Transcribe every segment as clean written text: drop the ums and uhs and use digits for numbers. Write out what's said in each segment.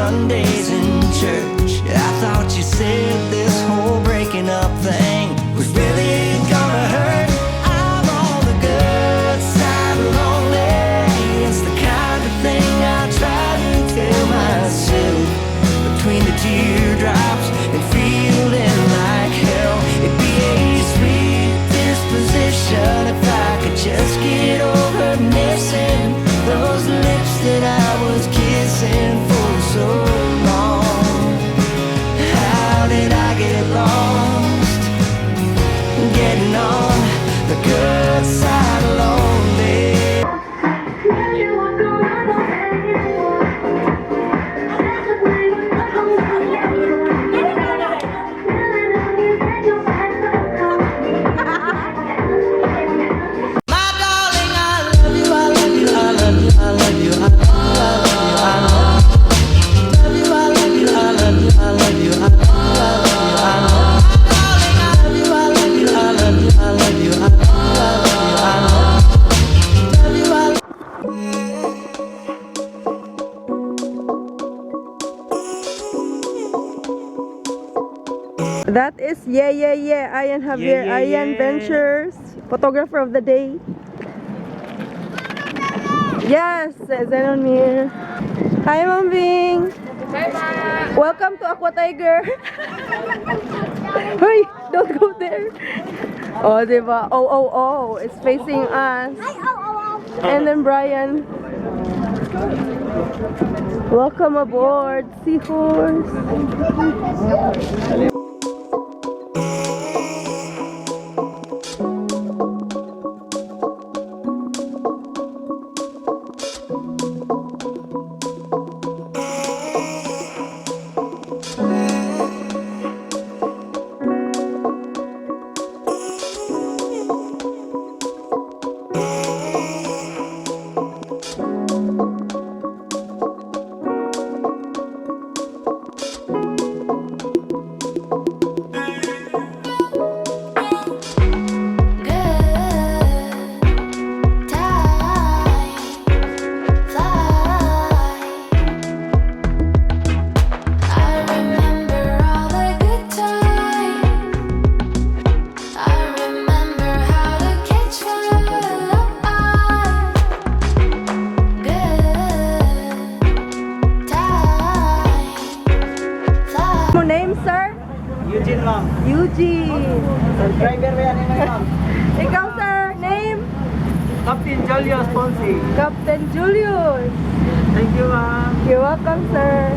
Sundays in church. I thought you said this whole breaking up thing was really gonna hurt. I'm on the good side of lonely. It's the kind of thing I try to tell myself. Between the teardrops and feeling like hell, it'd be a sweet disposition if I could just get over missing those lips that I was kissing for so long. How did I get lost, getting on the good side of lonely? That is Ian Javier, Ian Ventures, photographer of the day. Yes, Zenon here. Hi, Ma'am Bing. Bye bye. Welcome to Aqua Tiger. Hey, don't go there. Oh, diba? Oh, it's facing us. And then Brian. Welcome aboard, Seahorse. Eugene, ma'am. Eugene. Driver ba yan, ma'am? Ikaw, sir, name? Captain Julius Ponce. Captain Julius. Thank you, ma'am. You're welcome, sir.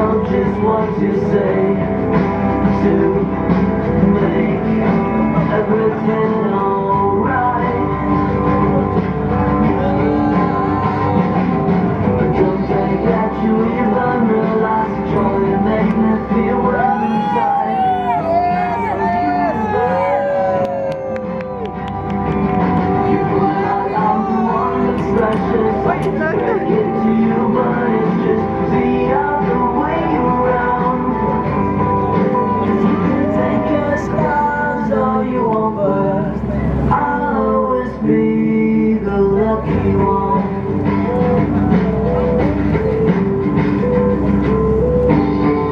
know just what to say to make everything alright. Don't think that you even realize the joy you make me feel right inside. You put out I'm the one that's precious. I can break it to you, but it's just the other way around. You can take your scars all you want, but I'll always be the lucky one.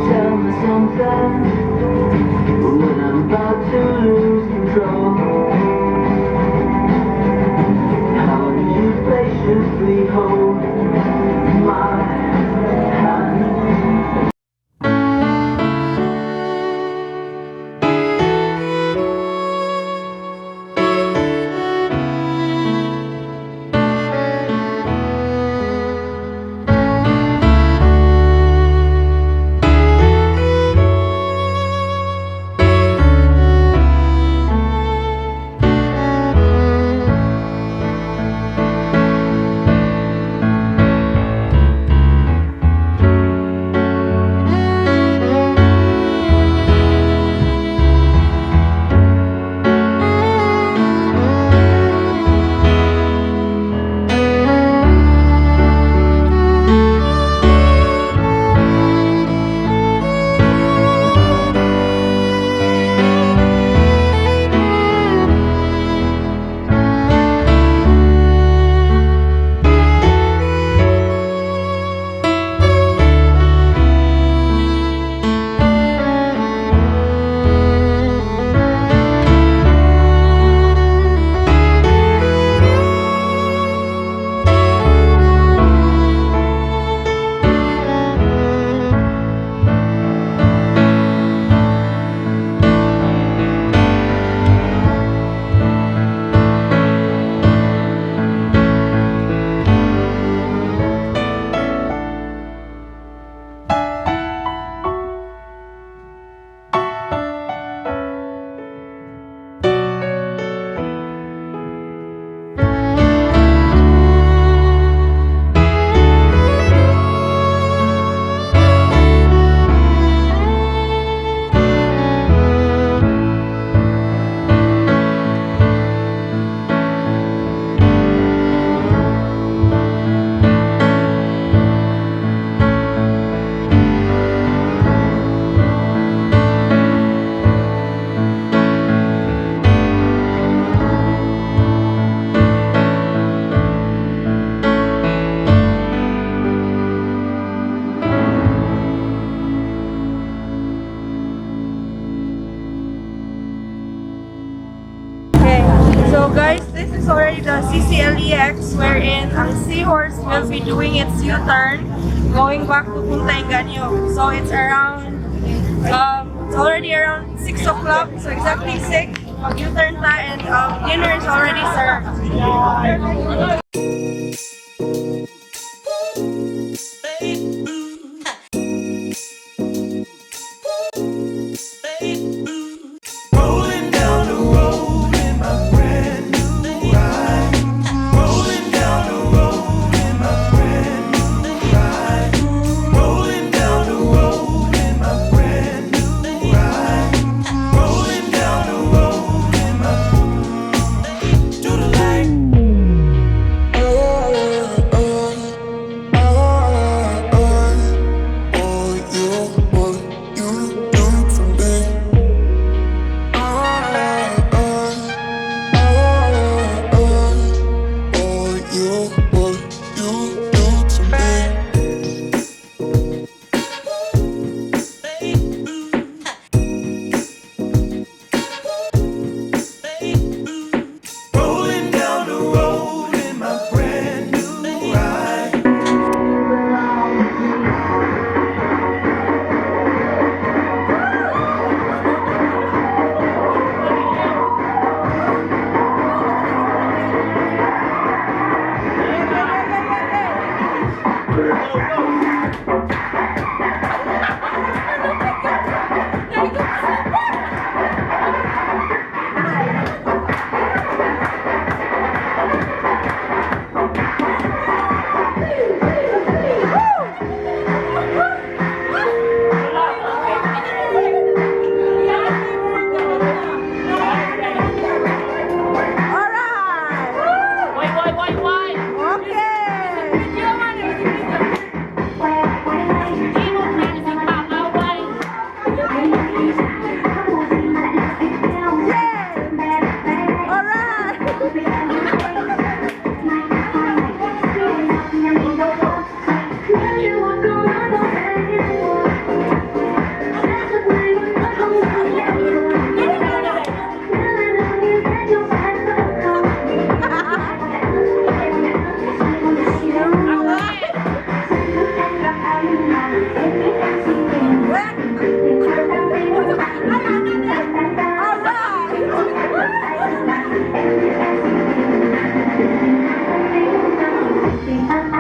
Tell me something when I'm about to lose control. How do you patiently hold my hand? Okay, so guys, this is already the CCLEX wherein ang Seahorse will be doing its U-turn going back to Punta Engaño. So it's around, it's already around 6 o'clock, so exactly 6. U-turn ta and dinner is already served. Rolling down the road in my brand new ride. Rolling down the road in my brand new ride. Rolling down the road in my brand new ride. Rolling down the road in my to the light. Captain